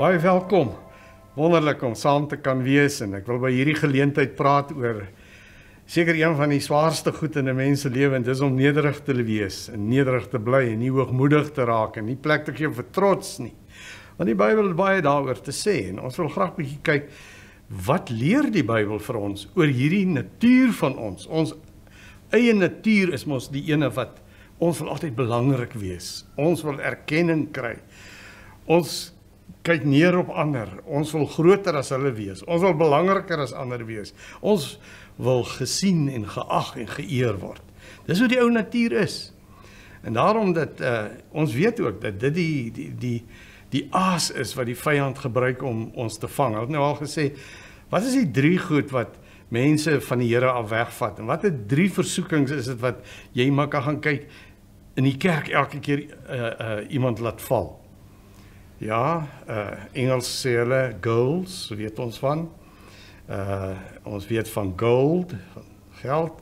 Baie welkom. Wonderlik om saam te kan wees en ek wil by hierdie geleentheid praat oor seker een van die swaarste goed in 'n mens se lewe en dis om nederig te wees en nederig te bly en nie hoogmoedig te raak en nie plek te gee vir trots nie. Want die Bybel het baie daaroor te sê en ons wil graag 'n bietjie kyk wat leer die Bybel vir ons oor hierdie natuur van ons. Ons eie natuur is mos die ene wat ons wil altyd belangrik wees. Ons wil erkenning kry. Ons kyk neer op ander. Ons wil groter as hulle wees. Ons wil belangriker as ander wees. Ons wil gesien en geag en geëer word. Dis hoe die ou natuur is. En daarom dat ons weet ook dat dit die aas is wat die vyand gebruik om ons te vang. Ek het nou al gesê, wat is die 3 goed wat mense van die Here af wegvat? En wat is 3 versoekings is dit wat jy maar kan gaan kyk in die kerk elke keer iemand laat val? Ja, Engels sê hulle goals, weet ons van. Ons weet van gold, van geld,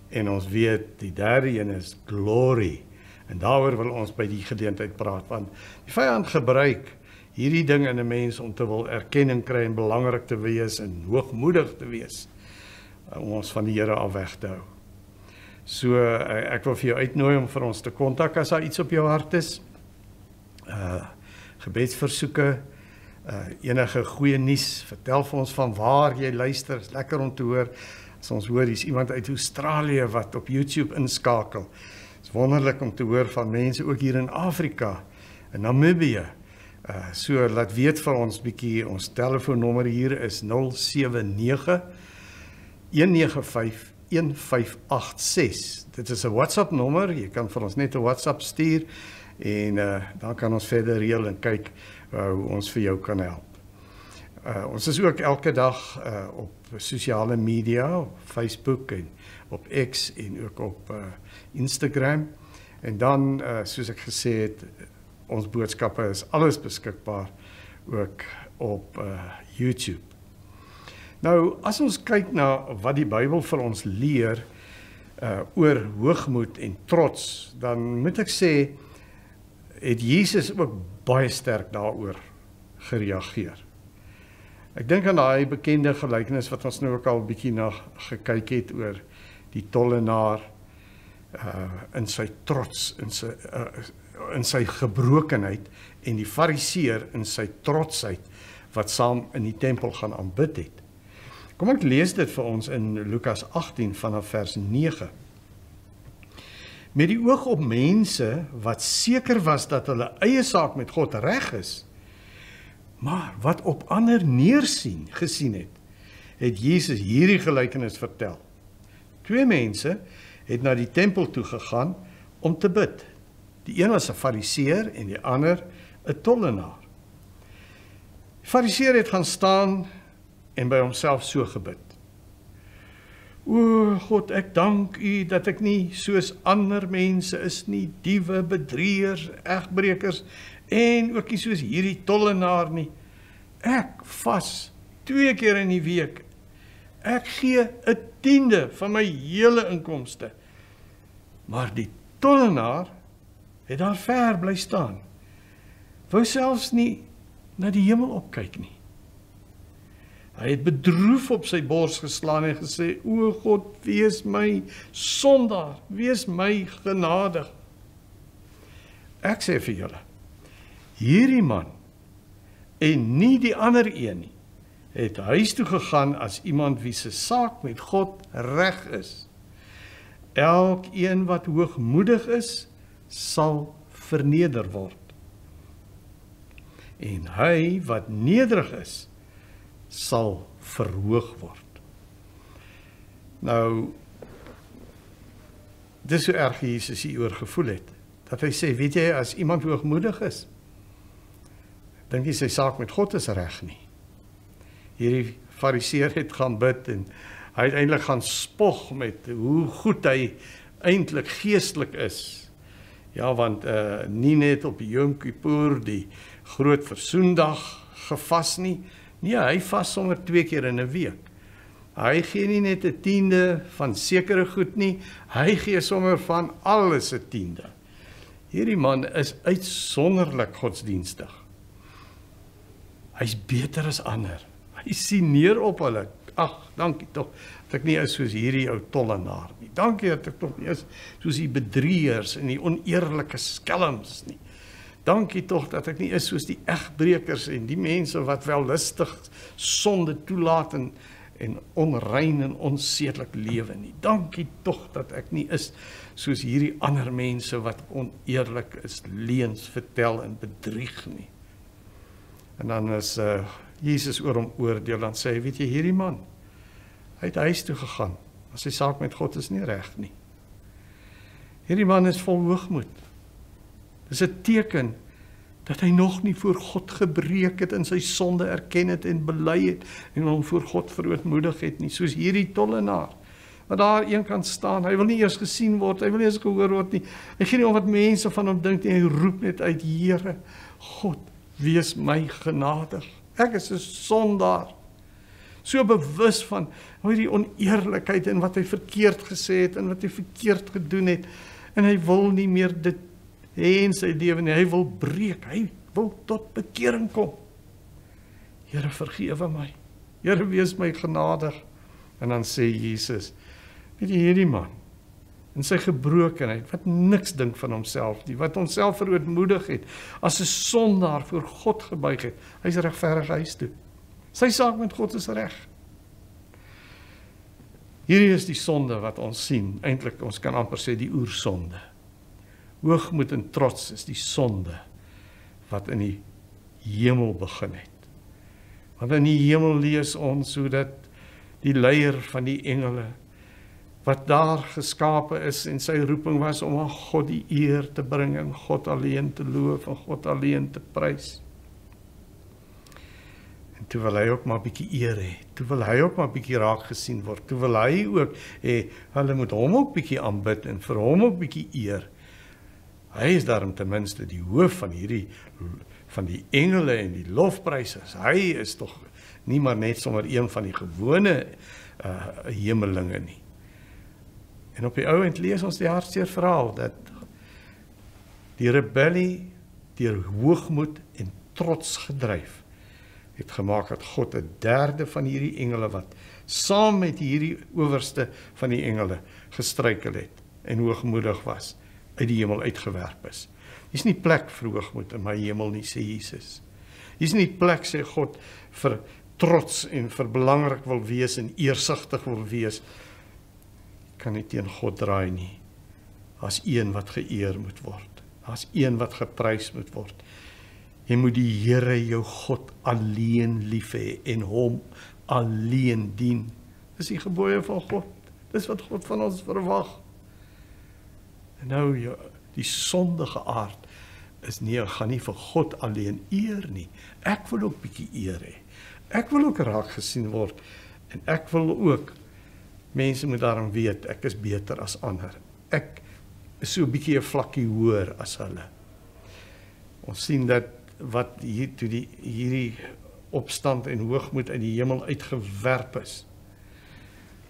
en ons weet die derde een is glory. En daaroor wil ons by die geleentheid praat, want die vyand gebruik hierdie ding in 'n mens om te wil erkenning kry en belangrik te wees en hoogmoedig te wees, om ons van die Here af weg te hou. So, ek wil vir jou uitnooi om vir ons te kontak as daar iets op jou hart is. Gebedsversoeke, enige goeie nuus, vertel vir ons van waar jy luister, is lekker om te hoor. As ons hoor, is iemand uit Australië wat op YouTube inskakel. Het is wonderlik om te hoor van mense ook hier in Afrika, in Namibië. So laat weet vir ons bietjie, ons telefoonnommer hier is 079 195 1586. Dit is 'n WhatsApp nommer, jy kan vir ons net 'n WhatsApp stuur en dan kan ons verder reël en kyk hoe ons vir jou kan help. Ons is ook elke dag op sosiale media, op Facebook en op X en ook op Instagram. En dan, soos ek gesê het, ons boodskappe is alles beskikbaar ook op YouTube. Nou, as ons kyk na wat die Bybel vir ons leer oor hoogmoed en trots, dan moet ek sê, het Jesus ook baie sterk daaroor gereageer. Ek dink aan daai bekende gelykenis wat ons nou ook al 'n bietjie na gekyk het oor die tollenaar in sy trots, in sy gebrokenheid en die fariseer in sy trotsheid wat saam in die tempel gaan aanbid het. Kom ek lees dit vir ons in Lukas 18 vanaf vers 9. Met die oog op mense wat seker was dat hulle eie saak met God reg is, maar wat op ander gesien het Jesus hierdie gelykenis vertel. 2 mense het na die tempel toe gegaan om te bid. Die een was 'n fariseer en die ander 'n tollenaar. Die fariseer het gaan staan en by homself so gebid. O God, ek dank U dat ek nie soos ander mense is nie, diewe, bedrieërs, egbrekers en ook nie soos hierdie tollenaar nie. Ek vas 2 keer in die week. Ek gee 'n 10de van my hele inkomste. Maar die tollenaar het daar ver bly staan. Wou selfs nie na die hemel opkyk nie. Hy het bedroef op sy bors geslaan en gesê, o God, wees my sondaar, wees my genadig. Ek sê vir julle, hierdie man, en nie die ander een nie, het huis toe gegaan as iemand wie se saak met God reg is. Elkeen wat hoogmoedig is, sal verneder word. En hy wat nederig is, sal verhoog word. Nou, dis hoe erg Jesus hieroor gevoel het, dat hy sê, weet jy, as iemand hoogmoedig is, dink jy sy saak met God is reg nie. Hierdie fariseer het gaan bid en hy het eintlik gaan spog met hoe goed hy eintlik geestelik is. Ja, want nie net op Yom Kippur, die groot versoendag gevas nie. Nee, hy vas sommer 2 keer in 'n week. Hy gee nie net 'n 10de van sekere goed nie, hy gee sommer van alles 'n 10de. Hierdie man is uitsonderlik godsdienstig. Hy's beter as ander. Hy sien neer op hulle. Ag, dankie tog, dat ek nie is soos hierdie ou tollenaar nie. Dankie dat ek tog nie is soos die bedrieërs en die oneerlike skelms nie. Dankie tog dat ek nie is soos die egbrekers en die mense wat wel lustig sonde toelaat en onrein en onsedelik lewe nie. Dankie tog dat ek nie is soos hierdie ander mense wat oneerlik is, leuns vertel en bedrieg nie. En dan is Jesus oor hom oordeel, dan sê hy, weet jy, hierdie man, hy het huis toe gegaan, maar sy saak met God is nie reg nie. Hierdie man is vol hoogmoed. Dis 'n teken dat hy nog nie voor God gebreek het en sy sonde erken het en bely het en hom voor God verootmoedig het nie, soos hierdie tollenaar, wat daar een kan staan, hy wil nie eers gesien word, hy wil nie eers gehoor word nie, hy gee nie om wat mense van hom dink nie, hy roep net uit, Here, God, wees my genadig, ek is 'n sondaar, so bewus van die oneerlikheid en wat hy verkeerd gesê het en wat hy verkeerd gedoen het, en hy wil nie meer dit hê in sy lewe nie, hy wil breek, hy wil tot bekering kom. Here, vergewe my, Here, wees my genadig. En dan sê Jesus, weet jy, hierdie man, in sy gebrokenheid, wat niks dink van homself nie, wat homself verootmoedig het, as 'n sondaar voor God gebuig het, hy is regverdig huis toe. Sy saak met God is reg. Hierdie is die sonde wat ons sien, eintlik, ons kan amper sê die oersonde. Hoogmoed en trots is die sonde wat in die hemel begin het. Want in die hemel lees ons hoe dat die leier van die engele, wat daar geskape is en sy roeping was om aan God die eer te bring en God alleen te loof en God alleen te prys. En toe wil hy ook maar 'n bietjie eer hê, toe wil hy ook maar 'n bietjie raak gesien word, toe wil hy ook hê, hulle moet hom ook bietjie aanbid en vir hom ook bietjie eer. Hy is daarom ten minste die hoof van die engele en die lofprysers. Hy is tog nie maar net sommer een van die gewone hemelinge nie. En op die ou end lees ons die hartseer verhaal dat die rebellie deur hoogmoed en trots gedryf het gemaak dat God 'n derde van hierdie engele wat saam met hierdie owerste van die engele gestruikel het en hoogmoedig was, uit die hemel uitgewerp is. Hier is nie plek vir hoogmoed in my hemel nie, sê Jesus. Hier is nie plek, sê God, vir trots en vir belangrik wil wees en eersugtig wil wees. Kan nie teen God draai nie. As een wat geëer moet word. As een wat geprys moet word. Jy moet die Here jou God alleen lief hê en hom alleen dien. Dis die gebooie van God. Dis wat God van ons verwag. En nou, die sondige aard is nie, gaan nie vir God alleen eer nie. Ek wil ook bietjie eer hê. Ek wil ook raak gesien word. En ek wil ook, mense moet daarom weet, ek is beter as ander. Ek is so 'n bietjie 'n vlakkie hoër as hulle. Ons sien dat wat hier toe hierdie opstand en hoogmoed uit die hemel uitgewerp is.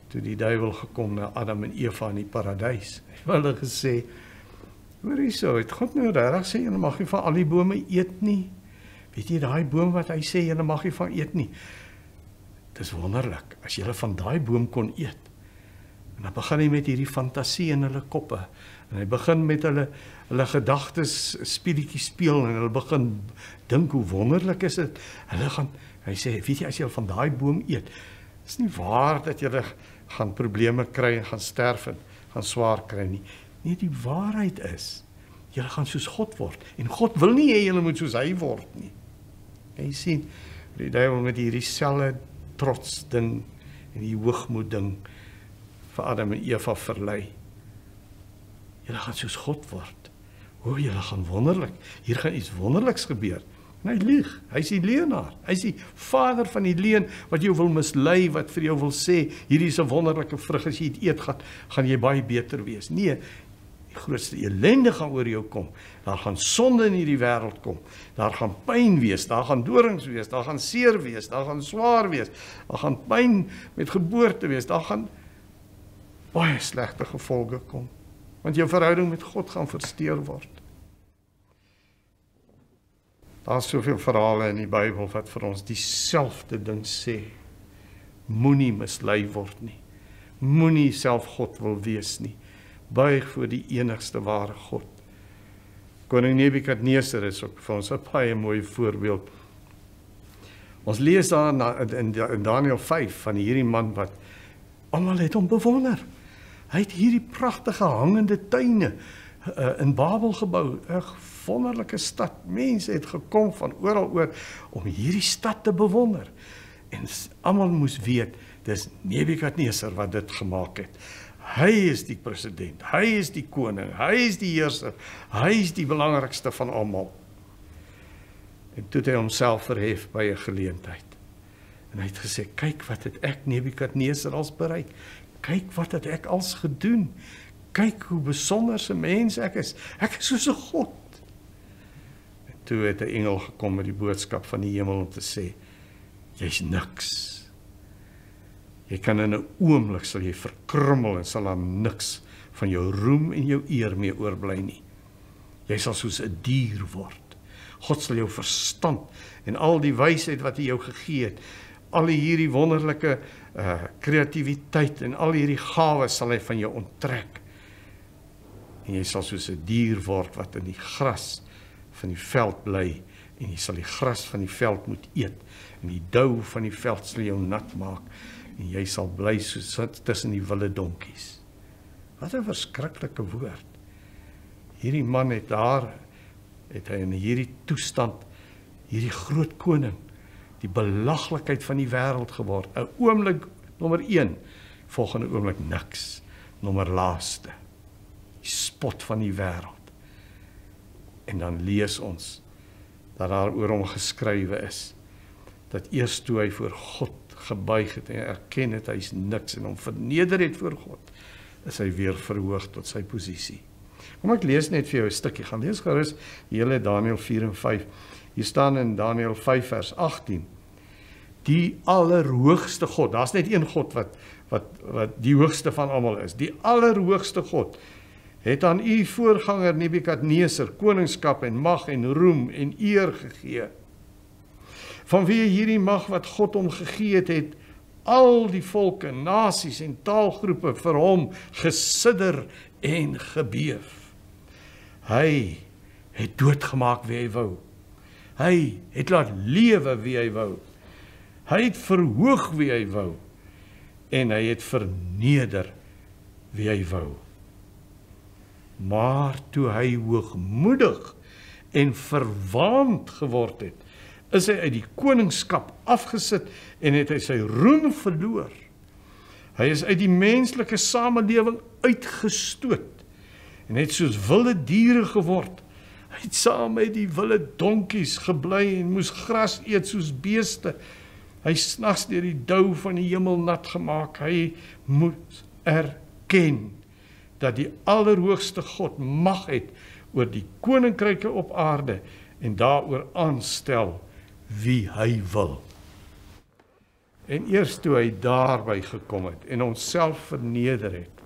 Toe die duiwel gekom na Adam en Eva in die paradys. Hy het hulle gesê, hoor hierso, het God nou regtig sê, julle mag nie van al die bome eet nie? Weet jy, daai boom wat hy sê, julle mag nie van eet nie. Dis wonderlik, as julle van daai boom kon eet. En dan begin hy met hierdie fantasie in hulle koppe. En hy begin met hulle gedagtes speletjies speel en hulle begin dink hoe wonderlik is dit. Hy sê, weet jy, as jy van daai boom eet, is nie waar dat jy gaan probleme kry en gaan sterf en gaan swaar kry nie. Nee, die waarheid is, jy gaan soos God word. En God wil nie hê jy moet soos hy word nie. En jy sien, die duiwel met hierdie selfe trots ding en die hoogmoed ding vir Adam en Eva verlei. Jy gaan soos God word. O, jy gaan wonderlik. Hier gaan iets wonderliks gebeur. En hy lieg, hy is die leienaar, hy is die vader van die leuen, wat jou wil mislei, wat vir jou wil sê, hierdie is 'n wonderlike vrug, as jy dit eet, gaan jy baie beter wees. Nee, die grootste ellende gaan oor jou kom, daar gaan sonde in hierdie wêreld kom, daar gaan pyn wees, daar gaan dorings wees, daar gaan seer wees, daar gaan swaar wees, daar gaan pyn met geboorte wees, daar gaan baie slegte gevolge kom, want jou verhouding met God gaan versteur word. Daar's soveel verhale in die Bybel wat vir ons dieselfde ding sê. Moenie mislei word nie. Moenie self God wil wees nie. Buig voor die enigste ware God. Koning Nebukadneser is ook vir ons 'n baie mooi voorbeeld. Ons lees daar in Daniël 5 van hierdie man wat almal het hom bewonder. Hy het hierdie pragtige hangende tuine in Babel gebou, 'n wonderlike stad. Mense het gekom van oral oor om hierdie stad te bewonder. En almal moes weet, dis Nebukadneser wat dit gemaak het. Hy is die president, hy is die koning, hy is die heerser, hy is die belangrikste van almal. En toe het hy homself verhef by 'n geleentheid. En hy het gesê, kyk wat het ek Nebukadneser als bereik. Kyk wat het ek als gedoen. Kyk hoe besonderse mens ek is. Ek is soos 'n God. En toe het 'n engel gekom met die boodskap van die hemel om te sê, jy's niks. Jy kan in 'n oomblik sal jy verkrummel en sal daar niks van jou roem en jou eer mee oorbly nie. Jy sal soos 'n dier word. God sal jou verstand en al die wysheid wat hy jou gegee het, al hierdie wonderlike kreatiwiteit en al hierdie gawes sal hy van jou onttrek. En jy sal soos 'n dier word wat in die gras van die veld bly en jy sal die gras van die veld moet eet en die dou van die veld sal jou nat maak en jy sal bly soos tussen die wilde donkies. Wat 'n verskriklike woord. Hierdie man het hy in hierdie toestand, hierdie groot koning, die belaglikheid van die wêreld geword. 'n Oomblik nommer 1, volgende oomblik niks, nommer laaste. Die spot van die wêreld. En dan lees ons dat daar oor hom geskrywe is, dat eers toe hy voor God gebuig het en erken het hy is niks en hom verneder het voor God, is hy weer verhoog tot sy posisie. Kom ek lees net vir jou 'n stukkie, gaan lees gerus die hele Daniël 4 en 5. Hier staan in Daniël 5 vers 18, die allerhoogste God, daar's net een God wat die hoogste van almal is, die allerhoogste God, het aan u voorganger Nebukadneser koningskap en mag en roem en eer gegee. Vanweë hierdie mag wat God hom gegee het al die volke, nasies en taalgroepe vir hom gesidder en gebeef. Hy het doodgemaak wie hy wou. Hy het laat lewe wie hy wou. Hy het verhoog wie hy wou. En hy het verneder wie hy wou. Maar toe hy hoogmoedig en verwaand geword het, is hy uit die koningskap afgesit en het hy sy roem verloor. Hy is uit die menslike samelewing uitgestoot en het soos wilde diere geword. Hy het saam met die wilde donkies gebly en moes gras eet soos beeste. Hy snags deur die dou van die hemel nat gemaak. Hy moet erken dat die allerhoogste God mag het oor die koninkryke op aarde en daaroor aanstel wie hy wil. En eers toe hy daarby gekom het en homself verneder het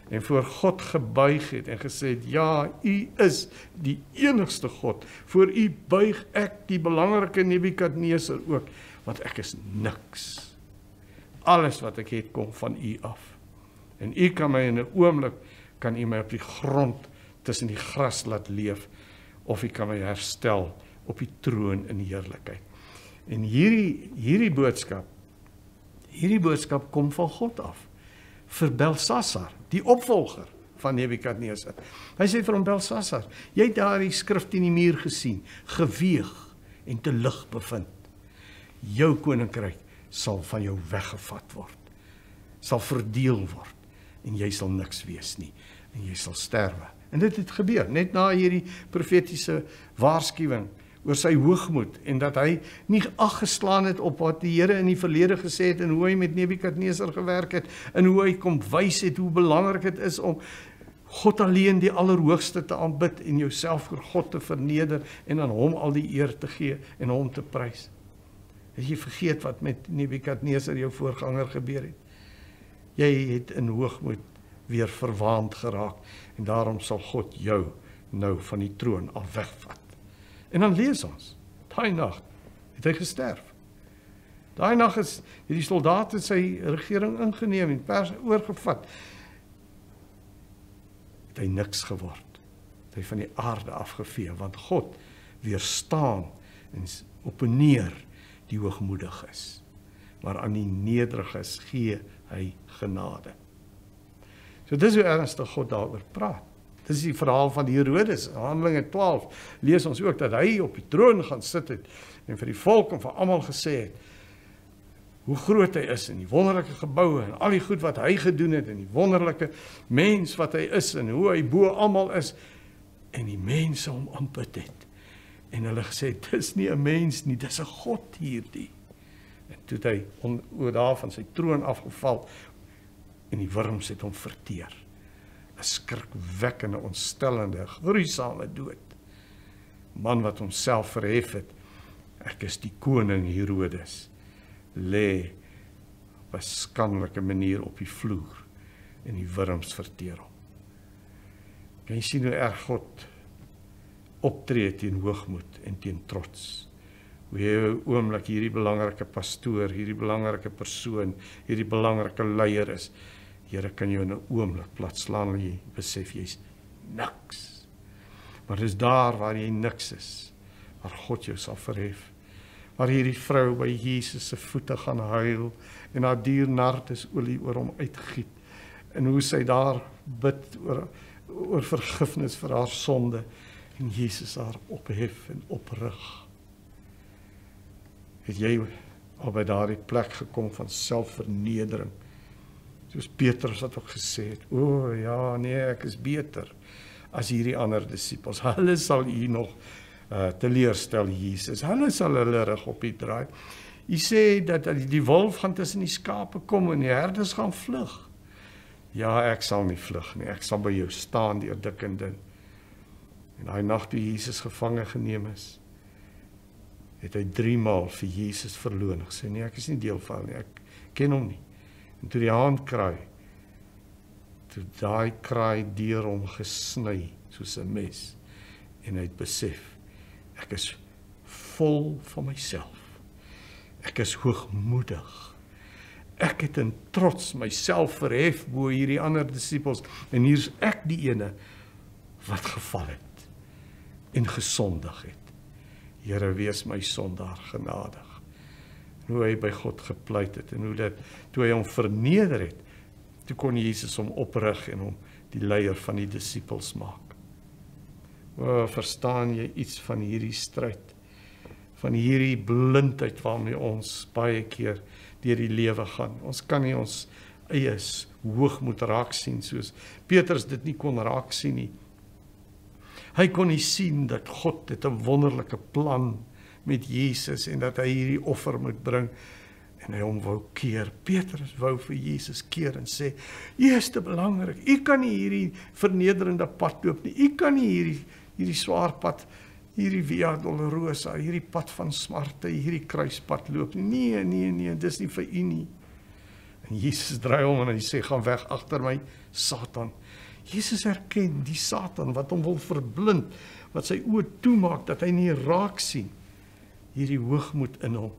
en voor God gebuig het en gesê het, ja, u is die enigste God, voor u buig ek die belangrike Nebukadneser ook, want ek is niks. Alles wat ek het kom van u af. En u kan my in 'n oomblik, kan u my op die grond tussen die gras laat leef, of u kan my herstel op die troon in heerlikheid. En hierdie boodskap kom van God af, vir Belsasar, die opvolger van Nebukadneser. Hy sê vir hom, Belsasar, jy het daar die skrif teen die muur gesien, geweeg en te lig bevind. Jou koninkryk sal van jou weggevat word, sal verdeel word, en jy sal niks wees nie, en jy sal sterwe. En dit het gebeur, net na hierdie profetiese waarskuwing oor sy hoogmoed, en dat hy nie ag geslaan het op wat die Here in die verlede gesê het, en hoe hy met Nebukadneser gewerk het, en hoe hy kom wys het, hoe belangrik het is om God alleen die allerhoogste te aanbid, en jouself voor God te verneder, en aan hom al die eer te gee, en hom te prys. Het jy vergeet wat met Nebukadneser jou voorganger gebeur het? Jy het in hoogmoed weer verwaand geraak, en daarom sal God jou nou van die troon af wegvat. En dan lees ons, daai nag het hy gesterf. Daai nag het die soldate sy regering ingeneem en Perse oorgevat. Het hy niks geword. Het hy van die aarde afgevee, want God weerstaan en opponeer die hoogmoedig is. Maar aan die nederiges gee hy genade. So dis hoe ernstig God daaroor praat. Dis die verhaal van die Herodes, Handelinge 12, lees ons ook dat hy op die troon gaan sit het en vir die volk en vir almal gesê het, hoe groot hy is en die wonderlike geboue en al die goed wat hy gedoen het en die wonderlike mens wat hy is en hoe hy bo almal is en die mense hom aanbid het. En hulle gesê, dis nie 'n mens nie, dis 'n God hierdie. En toe het hy oor daar van sy troon afgeval en die wurms het hom verteer. 'n Skrikwekkende, ontstellende, gruisame dood. Man wat homself verhef het, ek is die koning Herodes, lê op 'n skandelike manier op die vloer en die wurms verteer hom. Kan jy sien hoe erg God optree teen hoogmoed en teen trots? Hoe jy oomblik hierdie belangrike pastoor, hierdie belangrike persoon, hierdie belangrike leier is. Here kan jou in 'n oomblik platslaan en jy besef jy's niks. Maar dis daar waar jy niks is, waar God jou sal verhef. Waar hierdie vrou by Jesus se voete gaan huil en haar duur nardesolie oor hom uitgiet. En hoe sy daar bid oor vergifnis vir haar sonde en Jesus haar ophef en oprig. Het jy al by daardie plek gekom van selfvernedering? Soos Petrus wat ook gesê het, o ja, nee, ek is beter as hierdie ander disippels. Hulle sal u nog teleurstel, Jesus. Hulle sal hulle rug op u draai. U sê dat die wolf gaan tussen die skape kom en die herders gaan vlug. Ja, ek sal nie vlug nie. Ek sal by jou staan deur dik en dun. En daai nag toe Jesus gevange geneem is, het hy 3 maal vir Jesus verloon. Gesê, nee, ek is nie deel van nie. Ek ken hom nie. En toe die haan kraai, toe daai kraai deur hom gesny, soos 'n mes, en hy het besef, ek is vol van myself. Ek is hoogmoedig. Ek het in trots myself verhef bo hierdie ander disippels, en hier's ek die ene wat geval het en gesondig het. Here, wees my sondaar genadig. En hoe hy by God gepleit het, en hoe dit, toe hy hom verneder het, toe kon Jesus hom oprig en hom die leier van die disippels maak. O, verstaan jy iets van hierdie stryd, van hierdie blindheid waarmee ons baie keer deur die lewe gaan. Ons kan nie ons eie hoogmoed raak sien, soos Petrus dit nie kon raak sien nie. Hy kon nie sien dat God het 'n wonderlike plan met Jesus en dat hy hierdie offer moet bring en hy hom wou keer. Petrus wou vir Jesus keer en sê, U is te belangrik, U kan nie hierdie vernederende pad loop nie, U kan nie hierdie swaar pad, hierdie Via Dolorosa, hierdie pad van smarte, hierdie kruispad loop nie. Nee, dis nie vir U nie. En Jesus draai om en hy sê, gaan weg agter my, Satan. Jesus herken die Satan wat hom wil verblind, wat sy oë toemaak, dat hy nie raak sien, hierdie hoogmoed in hom,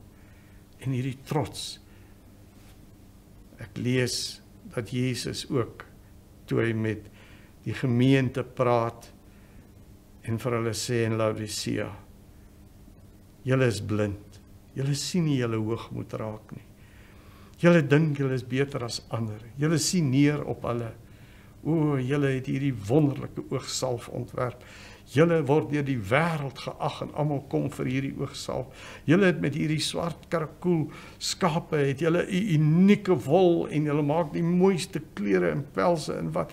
en hierdie trots. Ek lees dat Jesus ook, toe hy met die gemeente praat, en vir hulle sê in Laodicea, julle is blind, julle sien nie julle hoogmoed raak nie, julle dink julle is beter as ander, julle sien neer op hulle, o, julle het hierdie wonderlike oogsalf ontwerp, julle word deur die wêreld geag en almal kom vir hierdie oogsalf, julle het met hierdie swart karakoel skape, het julle 'n unieke wol en julle maak die mooiste klere en pelse en wat,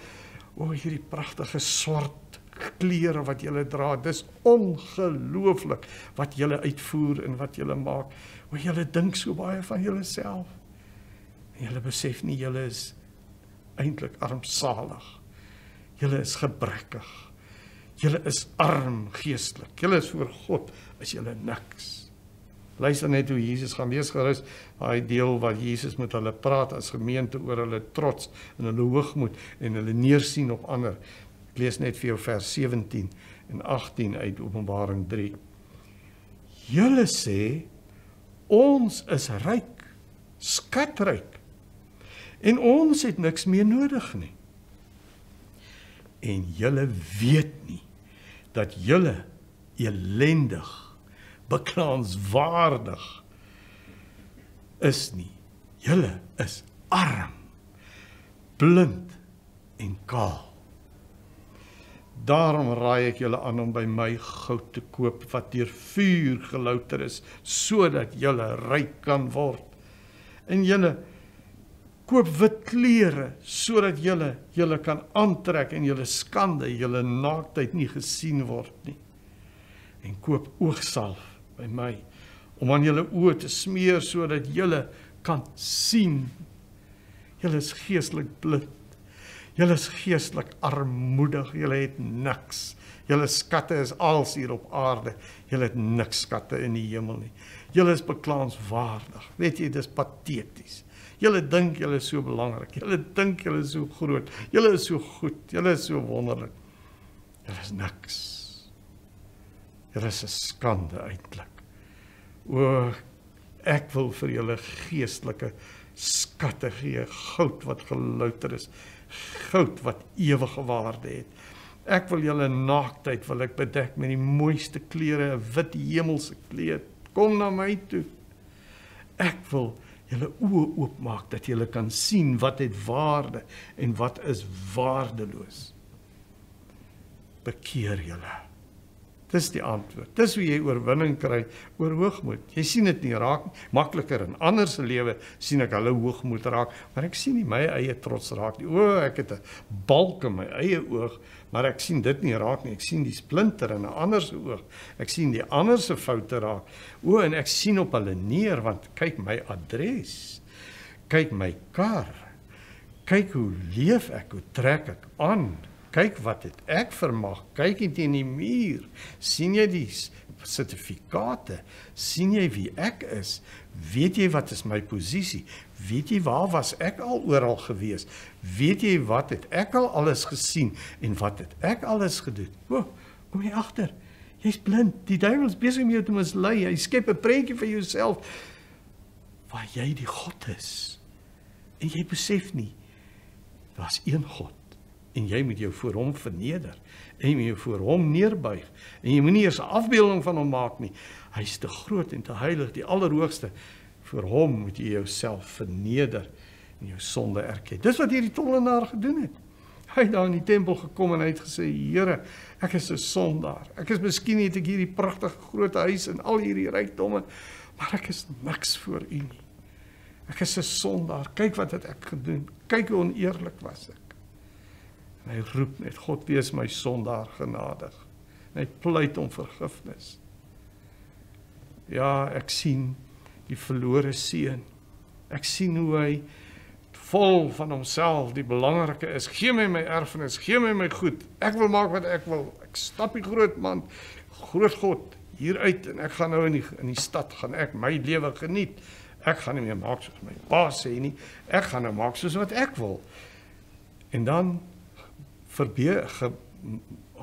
o, hierdie pragtige swart klere wat julle dra, dis ongelooflik wat julle uitvoer en wat julle maak. O, julle dink so baie van julle self. En julle besef nie, julle is eintlik armsalig. Julle is gebrekkig. Julle is arm geestelik. Julle is voor God, is julle niks. Luister net hoe Jesus gaan lees gerus, daai deel wat Jesus met hulle praat as gemeente oor hulle trots en hulle hoogmoed en hulle neersien op ander. Ek lees net vir jou vers 17 en 18 uit Openbaring 3. Julle sê, ons is ryk, skatryk, en ons het niks meer nodig nie. En julle weet nie, dat julle elendig, beklaanswaardig is nie. Julle is arm, blind en kaal. Daarom raai ek julle aan om by my goud te koop, wat deur vuur gelouter is, sodat julle ryk kan word. En julle koop wit klere, sodat julle kan aantrek en julle skande, julle naaktheid nie gesien word nie. En koop oogsalf by my, om aan julle oë te smeer, sodat julle kan sien. Julle is geestelik blind. Julle is geestelik armoedig. Julle het niks. Julle skatte is als hier op aarde. Julle het niks skatte in die hemel nie. Julle is beklaanswaardig. Weet jy, dit is pateties. Julle dink julle is so belangrik. Julle dink julle is so groot. Julle is so goed. Julle is so wonderlik. Julle is niks. Julle is 'n skande eintlik. O, ek wil vir julle geestelike skatte gee, goud wat gelouter is, goud wat ewige waarde het. Ek wil julle naaktheid wil ek bedek met die mooiste klere, 'n wit hemelse kleed. Kom na my toe. Ek wil julle oë oopmaak, dat julle kan sien wat het waarde en wat is waardeloos. Bekeer julle. Dis die antwoord. Dis hoe jy oorwinning kry oor hoogmoed. Jy sien dit nie raak nie. Makliker in ander se lewe sien ek hulle hoogmoed raak, maar ek sien nie my eie trots raak nie. O, ek het 'n balk in my eie oog, maar ek sien dit nie raak nie. Ek sien die splinter in 'n ander se oog. Ek sien die ander se foute raak. O, en ek sien op hulle neer, want kyk my adres. Kyk my kar. Kyk hoe leef ek, hoe trek ek aan. Kyk wat het ek vermag, kyk net in die muur, sien jy die sertifikate, sien jy wie ek is, weet jy wat is my posisie, weet jy waar was ek al oral gewees, weet jy wat het ek al alles gesien, en wat het ek alles gedoen. O, kom jy agter, jy's blind, die duiwel is besig om jou te mislei, hy skep 'n prentjie vir jouself, waar jy die God is, en jy besef nie, daar's een God, en jy moet jou voor hom verneder, en jy moet jou voor hom neerbuig, en jy moet nie eers 'n afbeelding van hom maak nie, hy is te groot en te heilig, die allerhoogste, voor hom moet jy jouself verneder, en jou sonde erken. Dis wat hierdie tollenaar gedoen het. Hy het daar in die tempel gekom en hy het gesê, Here, ek is 'n sondaar, ek is miskien het ek hierdie pragtige groot huis en al hierdie rykdomme, maar ek is niks voor u nie. Ek is 'n sondaar, kyk wat het ek gedoen, kyk hoe oneerlik was ek. En hy roep net, God wees my sondaar genadig. En hy pleit om vergifnis. Ja, ek sien die verlore seun. Ek sien hoe hy vol van homself, die belangrike is, gee my erfenis, gee my goed, ek wil maak wat ek wil, ek stap die groot man, groot God, hier uit, en ek gaan nou in die stad, gaan ek my lewe geniet, ek gaan nie meer maak soos my pa sê nie, ek gaan nou maak soos wat ek wil. En dan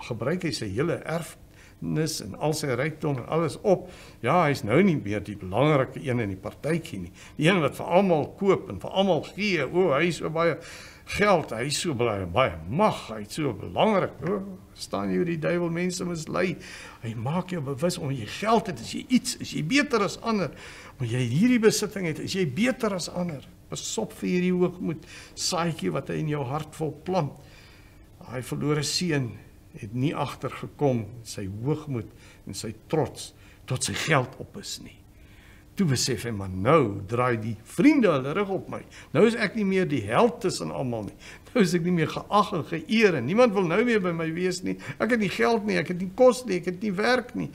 gebruik hy sy hele erfenis en al sy rykdom en alles op. Ja, hy's nou nie meer die belangrike een in die partytjie nie. Die een wat vir almal koop en vir almal gee. O, hy is so baie geld, hy is so baie mag, hy is so belangrik. O, staan jy hoe die duiwel mense mislei. Hy maak jou bewus om jy geld het, is jy iets, is jy beter as ander. Maar jy hierdie besitting het, is jy beter as ander. Besop vir hierdie hoogmoed, saadjie wat hy in jou hart vol plant. Hy verlore seun het nie agtergekom sy hoogmoed en sy trots tot sy geld op is nie. Toe besef hy, maar nou draai die vriende hulle rug op my. Nou is ek nie meer die held tussen almal nie. Nou is ek nie meer geag en geëer en niemand wil nou meer by my wees nie. Ek het nie geld nie, ek het nie kos nie, ek het nie werk nie.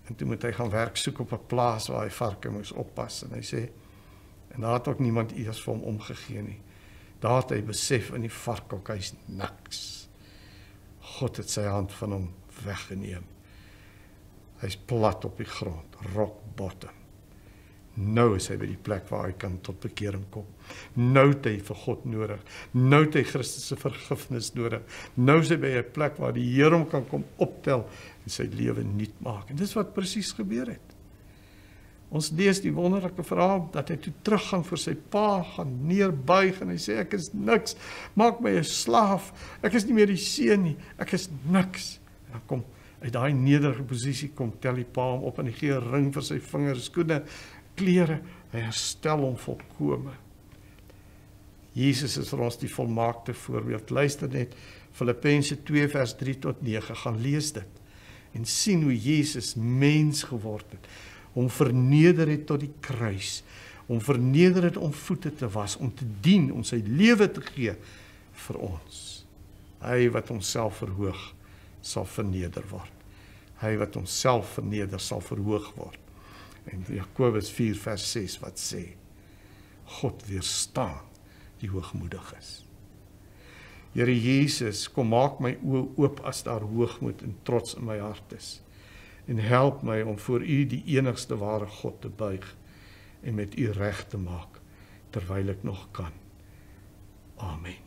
En toe moet hy gaan werk soek op 'n plaas waar hy varke moes oppas en hy sê, en daar het ook niemand eers vir hom omgegee nie. Daar het hy besef in die varkhok, hy is niks. God het sy hand van hom weggeneem. Hy is plat op die grond, rock bottom. Nou is hy by die plek waar hy kan tot bekering kom. Nou het hy vir God nodig. Nou het hy Christus se vergifnis nodig. Nou is hy by 'n plek waar die Here hom kan kom optel en sy lewe nuut maak. En dis wat presies gebeur het. Ons lees die wonderlike verhaal dat hy toe teruggaan vir sy pa, gaan neerbuig en hy sê, ek is niks, maak my 'n slaaf, ek is nie meer die seun nie, ek is niks. En dan kom, uit daai nederige posisie kom tel die pa hom op en hy gee 'n ring vir sy vingers, skoene, klere, hy herstel hom volkome. Jesus is vir ons die volmaakte voorbeeld. Luister net, Filippense 2 vers 3 tot 9, gaan lees dit en sien hoe Jesus mens geword het, hom verneder het tot die kruis, hom verneder het om voete te was, om te dien, om sy lewe te gee vir ons. Hy wat homself verhoog, sal verneder word. Hy wat homself verneder, sal verhoog word. En Jakobus 4 vers 6 wat sê, God weerstaan die hoogmoedig is. Here Jesus, kom maak my oë oop as daar hoogmoed en trots in my hart is. En help my om voor U die enigste ware God te buig en met U reg te maak, terwyl ek nog kan. Amen.